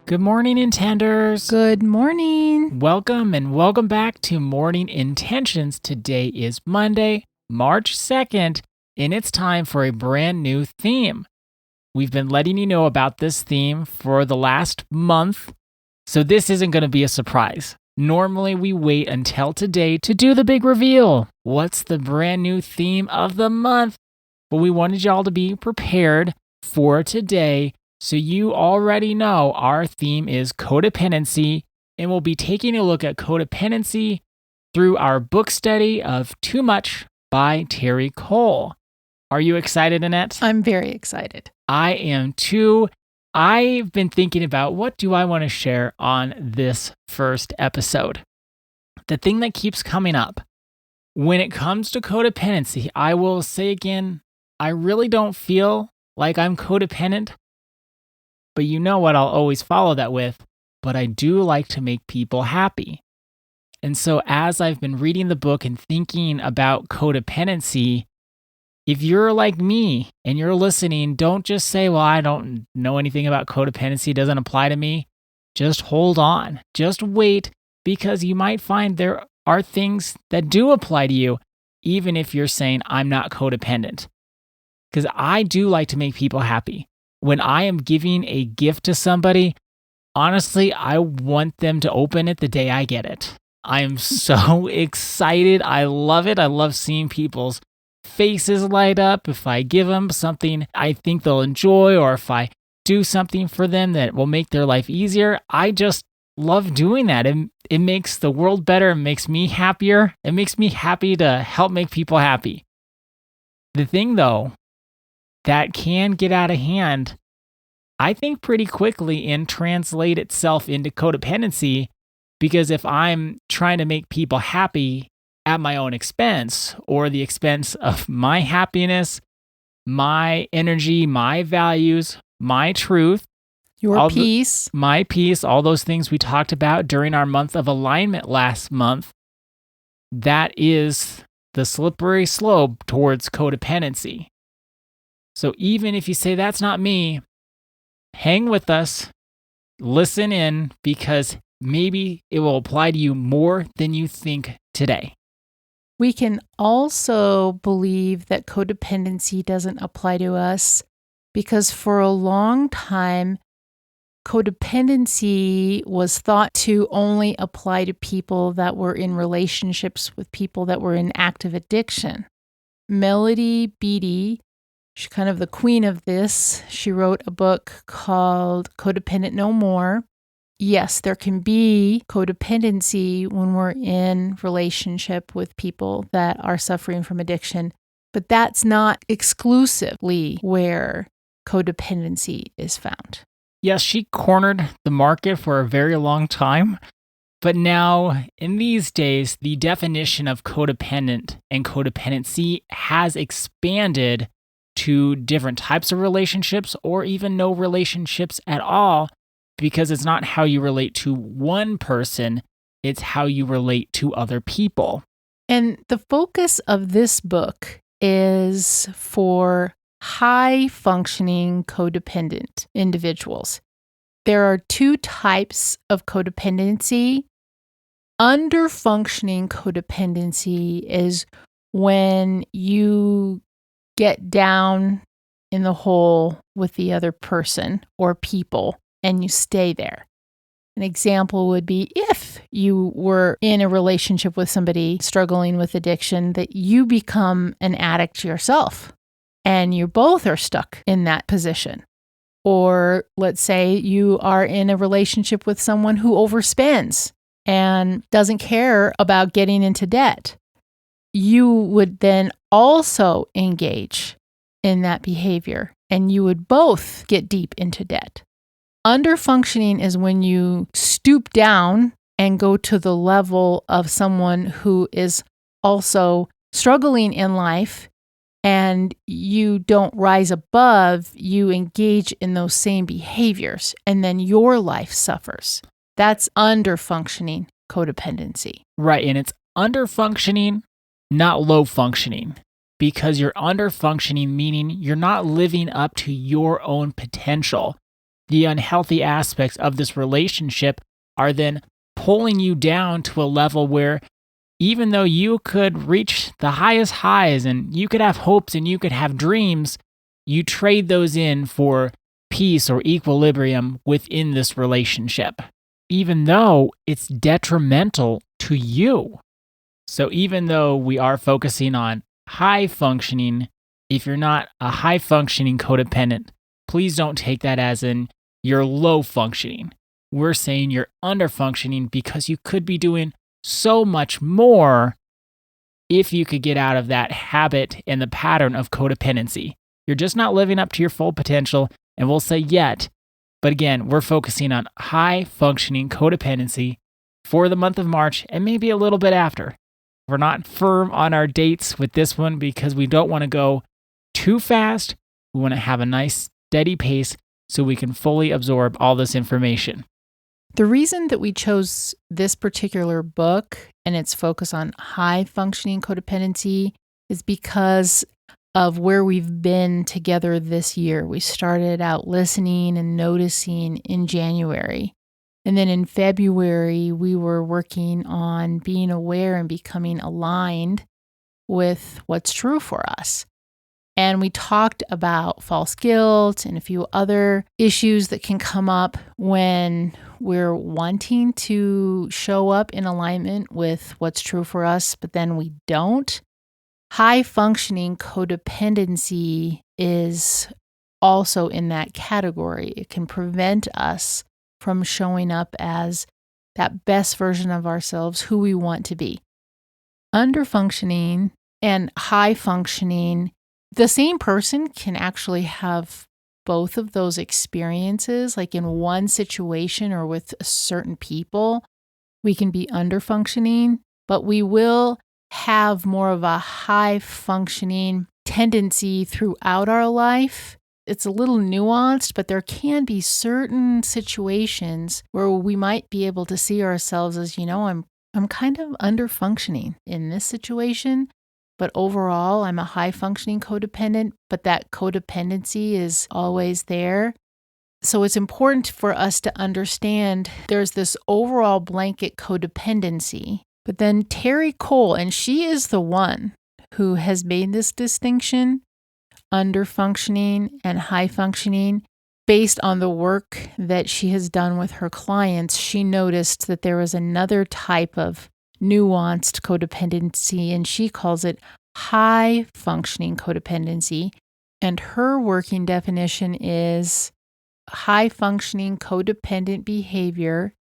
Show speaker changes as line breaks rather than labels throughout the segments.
Good morning, Intenders.
Good morning.
Welcome back to Morning Intentions. Today is Monday, March 2nd, and it's time for a brand new theme. We've been letting you know about this theme for the last month, so this isn't going to be a surprise. Normally, we wait until today to do the big reveal. What's the brand new theme of the month? But we wanted y'all to be prepared for today. So you already know our theme is codependency, and we'll be taking a look at codependency through our book study of Too Much by Terry Cole. Are you excited, Annette?
I'm very excited.
I am too. I've been thinking about what do I want to share on this first episode. The thing that keeps coming up when it comes to codependency, I will say again, I really don't feel like I'm codependent. But you know what I'll always follow that with, but I do like to make people happy. And so as I've been reading the book and thinking about codependency, if you're like me and you're listening, don't just say, well, I don't know anything about codependency, it doesn't apply to me. Just hold on. Just wait, because you might find there are things that do apply to you, even if you're saying, I'm not codependent. Because I do like to make people happy. When I am giving a gift to somebody, honestly, I want them to open it the day I get it. I am so excited. I love it. I love seeing people's faces light up if I give them something I think they'll enjoy, or if I do something for them that will make their life easier. I just love doing that. It makes the world better. It makes me happier. It makes me happy to help make people happy. The thing, though, that can get out of hand, I think, pretty quickly and translate itself into codependency, because if I'm trying to make people happy at my own expense, or the expense of my happiness, my energy, my values, my truth,
Your peace.
my peace, all those things we talked about during our month of alignment last month, that is the slippery slope towards codependency. So even if you say that's not me, hang with us, listen in, because maybe it will apply to you more than you think today.
We can also believe that codependency doesn't apply to us because for a long time, codependency was thought to only apply to people that were in relationships with people that were in active addiction. Melody Beattie, she's kind of the queen of this. She wrote a book called Codependent No More. Yes, there can be codependency when we're in relationship with people that are suffering from addiction, but that's not exclusively where codependency is found.
Yes, she cornered the market for a very long time. But now, in these days, the definition of codependent and codependency has expanded to different types of relationships, or even no relationships at all, because it's not how you relate to one person, it's how you relate to other people.
And the focus of this book is for high-functioning codependent individuals. There are two types of codependency. Under-functioning codependency is when you get down in the hole with the other person or people and you stay there. An example would be if you were in a relationship with somebody struggling with addiction, that you become an addict yourself and you both are stuck in that position. Or let's say you are in a relationship with someone who overspends and doesn't care about getting into debt. You would then also engage in that behavior and you would both get deep into debt. Underfunctioning is when you stoop down and go to the level of someone who is also struggling in life, and you don't rise above, you engage in those same behaviors, and then your life suffers. That's underfunctioning codependency.
Right, and it's underfunctioning, not low functioning, because you're underfunctioning, meaning you're not living up to your own potential. the unhealthy aspects of this relationship are then pulling you down to a level where even though you could reach the highest highs and you could have hopes and you could have dreams, you trade those in for peace or equilibrium within this relationship, even though it's detrimental to you. So, even though we are focusing on high functioning, if you're not a high functioning codependent, please don't take that as in you're low functioning. We're saying you're under functioning because you could be doing so much more if you could get out of that habit and the pattern of codependency. You're just not living up to your full potential, and we'll say yet. But again, we're focusing on high functioning codependency for the month of March and maybe a little bit after. We're not firm on our dates with this one because we don't want to go too fast. We want to have a nice steady pace so we can fully absorb all this information.
The reason that we chose this particular book and its focus on high functioning codependency is because of where we've been together this year. We started out listening and noticing in January. And then in February, we were working on being aware and becoming aligned with what's true for us. And we talked about false guilt and a few other issues that can come up when we're wanting to show up in alignment with what's true for us, but then we don't. High functioning codependency is also in that category. It can prevent us from showing up as that best version of ourselves, who we want to be. Under functioning and high functioning, the same person can actually have both of those experiences, like in one situation or with certain people. We can be under functioning, but we will have more of a high functioning tendency throughout our life. It's a little nuanced, but there can be certain situations where we might be able to see ourselves as, I'm kind of under functioning in this situation. But overall, I'm a high-functioning codependent, but that codependency is always there. So it's important for us to understand there's this overall blanket codependency. But then Terry Cole, and she is the one who has made this distinction, under-functioning and high-functioning. Based on the work that she has done with her clients, she noticed that there was another type of nuanced codependency, and she calls it high functioning codependency. And her working definition is high functioning codependent behavior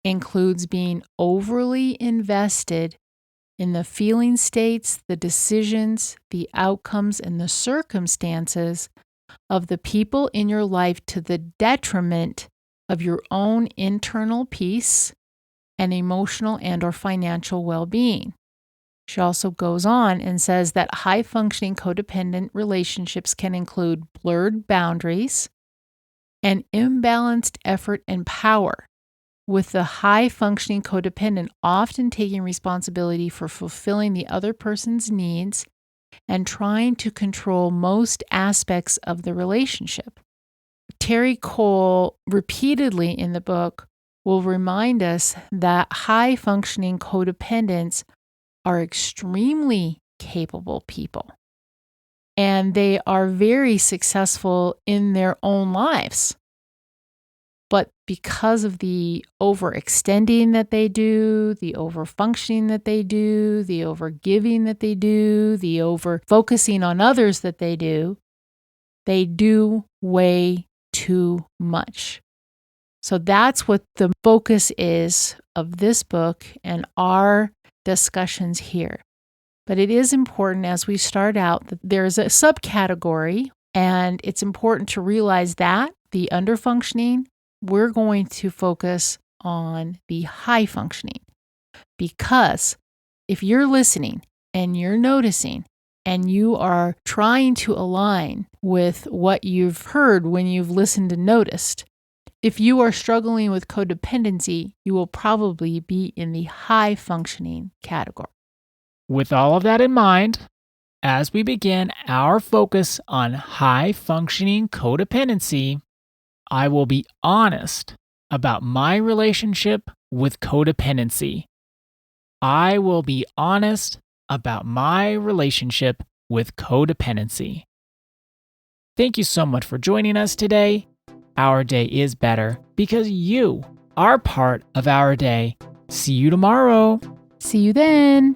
includes being overly invested in the feeling states, the decisions, the outcomes, and the circumstances of the people in your life to the detriment of your own internal peace and emotional and or financial well-being. She also goes on and says that high-functioning codependent relationships can include blurred boundaries and imbalanced effort and power, with the high-functioning codependent often taking responsibility for fulfilling the other person's needs and trying to control most aspects of the relationship. Terry Cole repeatedly in the book will remind us that high-functioning codependents are extremely capable people, and they are very successful in their own lives. But because of the overextending that they do, the overfunctioning that they do, the overgiving that they do, the over-focusing on others that they do way too much. So that's what the focus is of this book and our discussions here. But it is important as we start out that there's a subcategory, and it's important to realize that the underfunctioning, we're going to focus on the high functioning. Because if you're listening and you're noticing and you are trying to align with what you've heard when you've listened and noticed, if you are struggling with codependency, you will probably be in the high functioning category.
With all of that in mind, as we begin our focus on high functioning codependency, I will be honest about my relationship with codependency. I will be honest about my relationship with codependency. Thank you so much for joining us today. Our day is better because you are part of our day. See you tomorrow.
See you then.